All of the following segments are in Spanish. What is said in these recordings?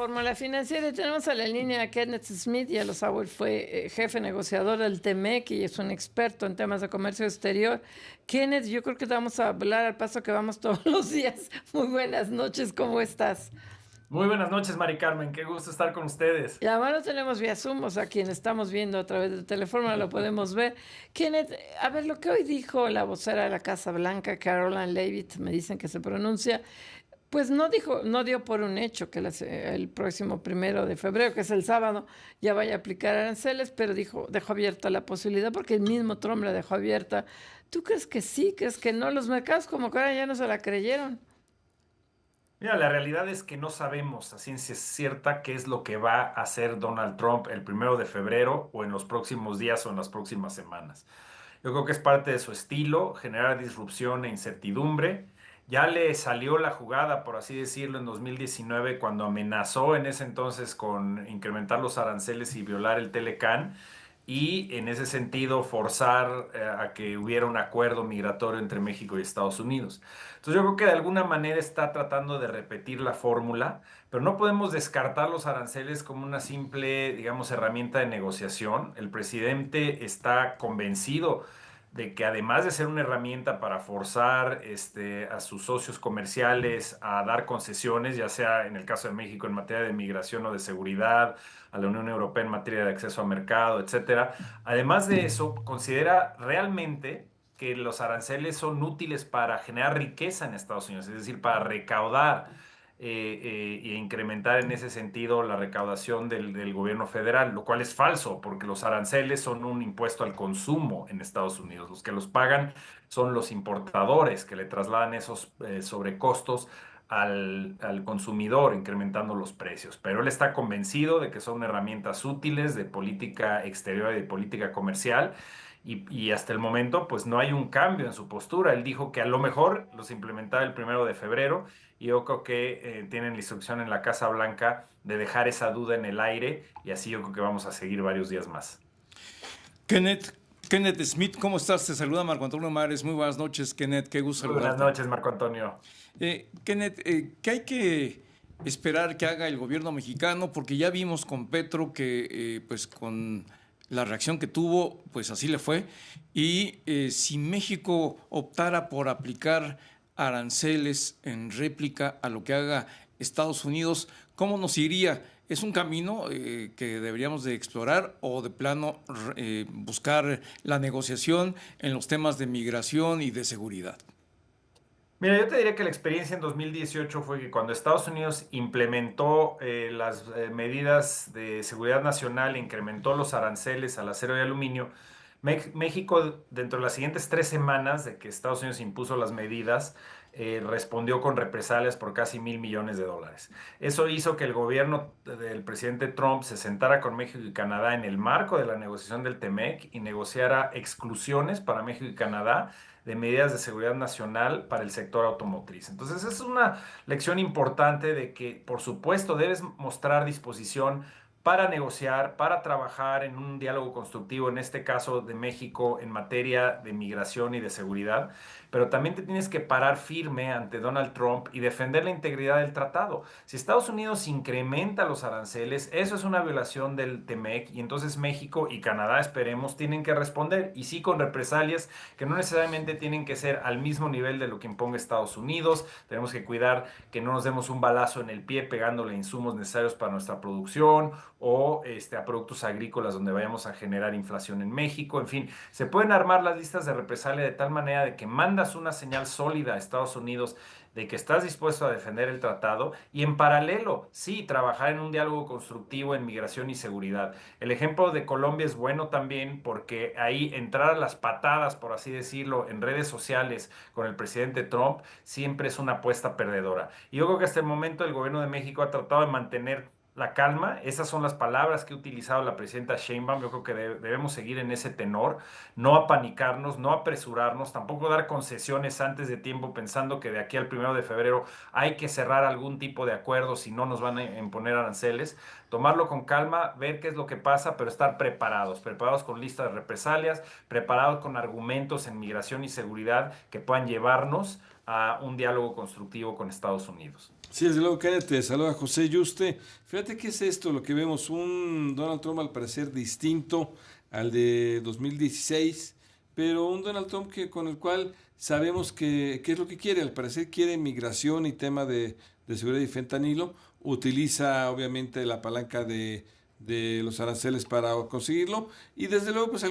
Fórmula Financiera y tenemos a la línea a Kenneth Smith. Ya lo sabe, él fue jefe negociador del TEMEC y es un experto en temas de comercio exterior. Kenneth, yo creo que te vamos a hablar al paso que vamos todos los días. Muy buenas noches, ¿cómo estás? Muy buenas noches, Mari Carmen. Qué gusto estar con ustedes. Y además lo tenemos vía Zoom, o sea, quien estamos viendo a través del teléfono lo podemos ver. Kenneth, a ver, lo que hoy dijo la vocera de la Casa Blanca, Caroline Leavitt, me dicen que se pronuncia, pues no dijo, no dio por un hecho que el próximo 1 de febrero, que es el sábado, ya vaya a aplicar aranceles, pero dijo, dejó abierta la posibilidad, porque el mismo Trump la dejó abierta. ¿Tú crees que sí? ¿Crees que no? Los mercados como que ahora ya no se la creyeron. Mira, la realidad es que no sabemos a ciencia cierta qué es lo que va a hacer Donald Trump el 1 de febrero o en los próximos días o en las próximas semanas. Yo creo que es parte de su estilo generar disrupción e incertidumbre. Ya le salió la jugada, por así decirlo, en 2019 cuando amenazó en ese entonces con incrementar los aranceles y violar el Telecán y en ese sentido forzar a que hubiera un acuerdo migratorio entre México y Estados Unidos. Entonces yo creo que de alguna manera está tratando de repetir la fórmula, pero no podemos descartar los aranceles como una simple, digamos, herramienta de negociación. El presidente está convencido de que además de ser una herramienta para forzar a sus socios comerciales a dar concesiones, ya sea en el caso de México en materia de migración o de seguridad, a la Unión Europea en materia de acceso a mercado, etcétera. Además de eso, considera realmente que los aranceles son útiles para generar riqueza en Estados Unidos, es decir, para recaudar e incrementar en ese sentido la recaudación del gobierno federal, lo cual es falso, porque los aranceles son un impuesto al consumo en Estados Unidos. Los que los pagan son los importadores que le trasladan esos sobrecostos al consumidor, incrementando los precios. Pero él está convencido de que son herramientas útiles de política exterior y de política comercial. Y hasta el momento, pues no hay un cambio en su postura. Él dijo que a lo mejor los implementaba el 1 de febrero y yo creo que tienen la instrucción en la Casa Blanca de dejar esa duda en el aire y así yo creo que vamos a seguir varios días más. Kenneth, Kenneth Smith, ¿cómo estás? Te saluda Marco Antonio Mares. Muy buenas noches, Kenneth, qué gusto Muy buenas saludarte. noches, Marco Antonio. Kenneth, ¿qué hay que esperar que haga el gobierno mexicano? Porque ya vimos con Petro que, pues con la reacción que tuvo, pues así le fue. Y si México optara por aplicar aranceles en réplica a lo que haga Estados Unidos, ¿cómo nos iría? ¿Es un camino que deberíamos de explorar o de plano buscar la negociación en los temas de migración y de seguridad? Mira, yo te diría que la experiencia en 2018 fue que cuando Estados Unidos implementó las medidas de seguridad nacional e incrementó los aranceles al acero y aluminio, México, dentro de las siguientes 3 semanas de que Estados Unidos impuso las medidas, respondió con represalias por casi $1,000 millones. Eso hizo que el gobierno del presidente Trump se sentara con México y Canadá en el marco de la negociación del TEMEC y negociara exclusiones para México y Canadá de medidas de seguridad nacional para el sector automotriz. Entonces, es una lección importante de que, por supuesto, debes mostrar disposición para negociar, para trabajar en un diálogo constructivo, en este caso de México, en materia de migración y de seguridad, pero también te tienes que parar firme ante Donald Trump y defender la integridad del tratado. Si Estados Unidos incrementa los aranceles, eso es una violación del TEMEC y entonces México y Canadá, esperemos, tienen que responder y sí con represalias que no necesariamente tienen que ser al mismo nivel de lo que imponga Estados Unidos. Tenemos que cuidar que no nos demos un balazo en el pie pegándole insumos necesarios para nuestra producción o a productos agrícolas donde vayamos a generar inflación en México. En fin, se pueden armar las listas de represalia de tal manera de que mandas una señal sólida a Estados Unidos de que estás dispuesto a defender el tratado y en paralelo, sí, trabajar en un diálogo constructivo en migración y seguridad. El ejemplo de Colombia es bueno también porque ahí entrar a las patadas, por así decirlo, en redes sociales con el presidente Trump siempre es una apuesta perdedora. Y yo creo que hasta el momento el gobierno de México ha tratado de mantener la calma. Esas son las palabras que ha utilizado la presidenta Sheinbaum. Yo creo que debemos seguir en ese tenor, no apanicarnos, no apresurarnos, tampoco dar concesiones antes de tiempo pensando que de aquí al 1 de febrero hay que cerrar algún tipo de acuerdo si no nos van a imponer aranceles. Tomarlo con calma, ver qué es lo que pasa, pero estar preparados, preparados con listas de represalias, preparados con argumentos en migración y seguridad que puedan llevarnos a un diálogo constructivo con Estados Unidos. Sí, desde luego, Kenneth, te saluda José Yuste. Fíjate qué es esto, lo que vemos, un Donald Trump al parecer distinto al de 2016, pero un Donald Trump con el cual sabemos que es lo que quiere. Al parecer quiere migración y tema de seguridad y fentanilo. Utiliza obviamente la palanca de los aranceles para conseguirlo, y desde luego pues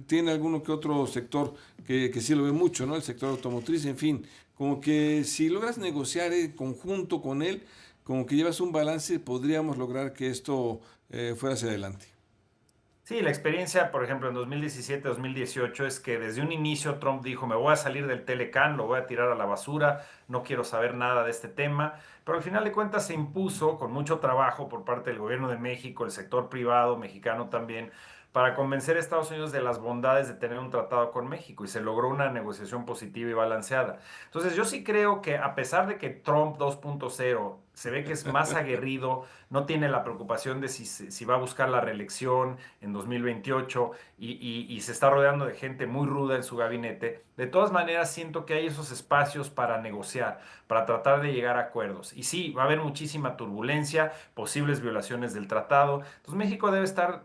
tiene alguno que otro sector que sí lo ve mucho, ¿no? El sector automotriz, en fin, como que si logras negociar en conjunto con él, como que llevas un balance, podríamos lograr que esto fuera hacia adelante. Sí, la experiencia, por ejemplo, en 2017-2018 es que desde un inicio Trump dijo, me voy a salir del Telecán, lo voy a tirar a la basura, no quiero saber nada de este tema, pero al final de cuentas se impuso con mucho trabajo por parte del gobierno de México, el sector privado mexicano también, para convencer a Estados Unidos de las bondades de tener un tratado con México, y se logró una negociación positiva y balanceada. Entonces yo sí creo que a pesar de que Trump 2.0 se ve que es más aguerrido, no tiene la preocupación de si va a buscar la reelección en 2028 y se está rodeando de gente muy ruda en su gabinete, de todas maneras siento que hay esos espacios para negociar, para tratar de llegar a acuerdos. Y sí, va a haber muchísima turbulencia, posibles violaciones del tratado. Entonces México debe estar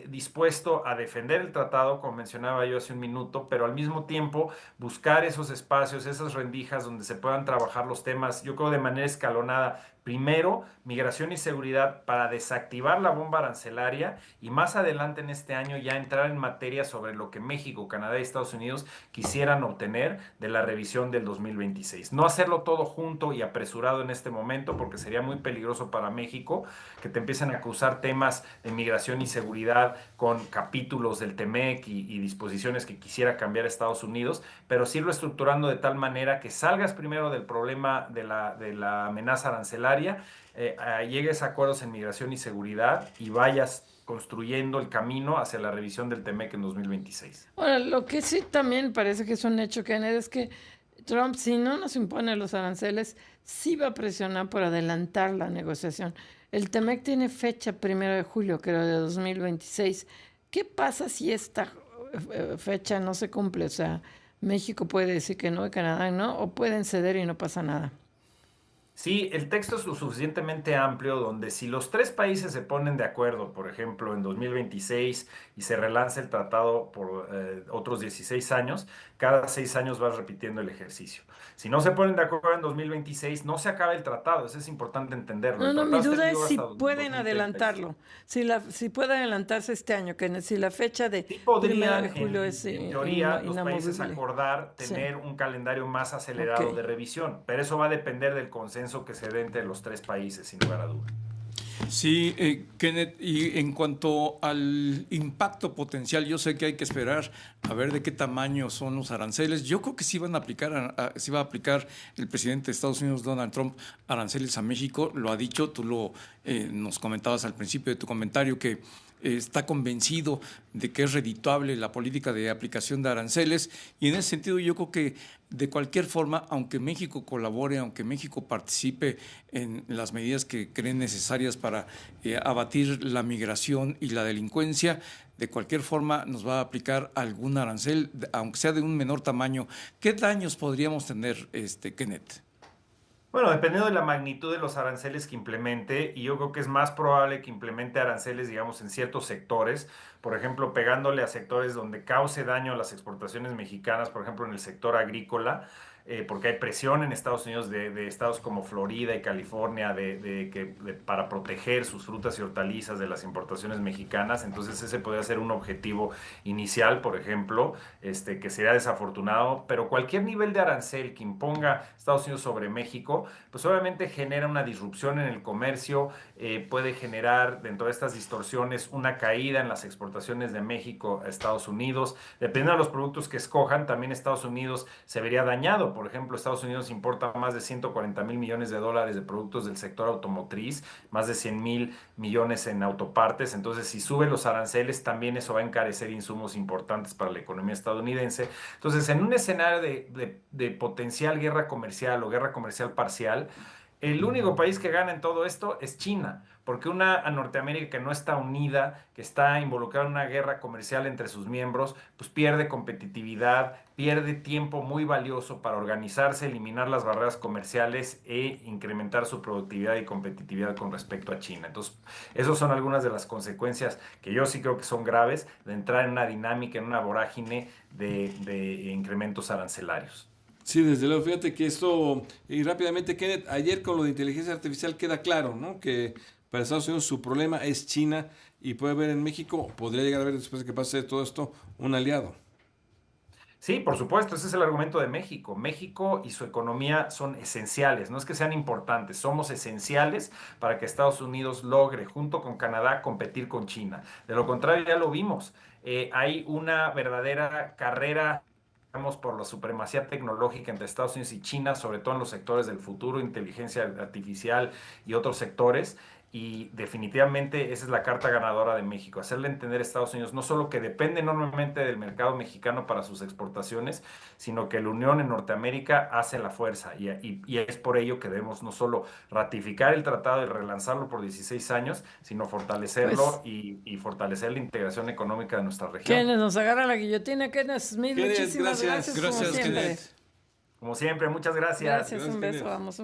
dispuesto a defender el tratado, como mencionaba yo hace un minuto, pero al mismo tiempo buscar esos espacios, esas rendijas donde se puedan trabajar los temas, yo creo de manera escalonada. Primero, migración y seguridad para desactivar la bomba arancelaria, y más adelante en este año ya entrar en materia sobre lo que México, Canadá y Estados Unidos quisieran obtener de la revisión del 2026. No hacerlo todo junto y apresurado en este momento, porque sería muy peligroso para México que te empiecen a cruzar temas de migración y seguridad con capítulos del TEMEC y disposiciones que quisiera cambiar Estados Unidos, pero sí irlo estructurando de tal manera que salgas primero del problema de la amenaza arancelaria, llegues a acuerdos en migración y seguridad y vayas construyendo el camino hacia la revisión del TEMEC en 2026. Ahora, lo que sí también parece que es un hecho, Kenneth, es que Trump, si no nos impone los aranceles, sí va a presionar por adelantar la negociación. El TEMEC tiene fecha 1 de julio, creo, de 2026. ¿Qué pasa si esta fecha no se cumple? O sea, México puede decir que no y Canadá no, o pueden ceder y no pasa nada. Sí, el texto es lo suficientemente amplio donde si los tres países se ponen de acuerdo, por ejemplo, en 2026 y se relanza el tratado por otros 16 años, cada 6 años vas repitiendo el ejercicio. Si no se ponen de acuerdo en 2026, no se acaba el tratado, eso es importante entenderlo. No, El no, mi tratado está en duda es vigor si hasta pueden 2036. adelantarlo, si puede adelantarse este año, que si la fecha de Sí 1 de julio podrían, es en teoría, los países inamovible. acordar Sí, tener un calendario más ok. acelerado de revisión, pero eso va a depender del consenso que se dé entre los tres países, sin lugar a duda. Sí, Kenneth, y en cuanto al impacto potencial, yo sé que hay que esperar a ver de qué tamaño son los aranceles. Yo creo que sí van a aplicar, sí va a aplicar el presidente de Estados Unidos, Donald Trump, aranceles a México. Lo ha dicho, nos comentabas al principio de tu comentario que está convencido de que es redituable la política de aplicación de aranceles, y en ese sentido yo creo que de cualquier forma, aunque México colabore, aunque México participe en las medidas que creen necesarias para abatir la migración y la delincuencia, de cualquier forma nos va a aplicar algún arancel, aunque sea de un menor tamaño. ¿Qué daños podríamos tener, Kenneth? Bueno, dependiendo de la magnitud de los aranceles que implemente, y yo creo que es más probable que implemente aranceles, digamos, en ciertos sectores, por ejemplo, pegándole a sectores donde cause daño a las exportaciones mexicanas, por ejemplo, en el sector agrícola, porque hay presión en Estados Unidos de estados como Florida y California para proteger sus frutas y hortalizas de las importaciones mexicanas. Entonces ese podría ser un objetivo inicial, por ejemplo, que sería desafortunado, pero cualquier nivel de arancel que imponga Estados Unidos sobre México, pues obviamente genera una disrupción en el comercio, puede generar dentro de estas distorsiones una caída en las exportaciones de México a Estados Unidos. Dependiendo de los productos que escojan, también Estados Unidos se vería dañado. Por ejemplo, Estados Unidos importa más de 140 mil millones de dólares de productos del sector automotriz, más de 100 mil millones en autopartes. Entonces, si suben los aranceles, también eso va a encarecer insumos importantes para la economía estadounidense. Entonces, en un escenario de potencial guerra comercial o guerra comercial parcial, El único país que gana en todo esto es China, porque una a Norteamérica que no está unida, que está involucrada en una guerra comercial entre sus miembros, pues pierde competitividad, pierde tiempo muy valioso para organizarse, eliminar las barreras comerciales e incrementar su productividad y competitividad con respecto a China. Entonces, esas son algunas de las consecuencias que yo sí creo que son graves de entrar en una dinámica, en una vorágine de incrementos arancelarios. Sí, desde luego, fíjate que esto, y rápidamente, Kenneth, ayer con lo de inteligencia artificial queda claro, ¿no? Que para Estados Unidos su problema es China y puede haber en México, podría llegar a haber después de que pase todo esto, un aliado. Sí, por supuesto, ese es el argumento de México. México y su economía son esenciales, no es que sean importantes, somos esenciales para que Estados Unidos logre, junto con Canadá, competir con China. De lo contrario, ya lo vimos. Hay una verdadera carrera, digamos, por la supremacía tecnológica entre Estados Unidos y China, sobre todo en los sectores del futuro, inteligencia artificial y otros sectores. Y definitivamente esa es la carta ganadora de México, hacerle entender a Estados Unidos no solo que depende enormemente del mercado mexicano para sus exportaciones, sino que la unión en Norteamérica hace la fuerza. Y es por ello que debemos no solo ratificar el tratado y relanzarlo por 16 años, sino fortalecerlo Pues, y fortalecer la integración económica de nuestra región. Kenneth nos agarra la guillotina. Kenneth Smith, Kenneth, muchísimas gracias. gracias como Gracias, siempre. Kenneth. Como siempre, muchas gracias. Gracias, un Gracias, beso, Kenneth. vamos.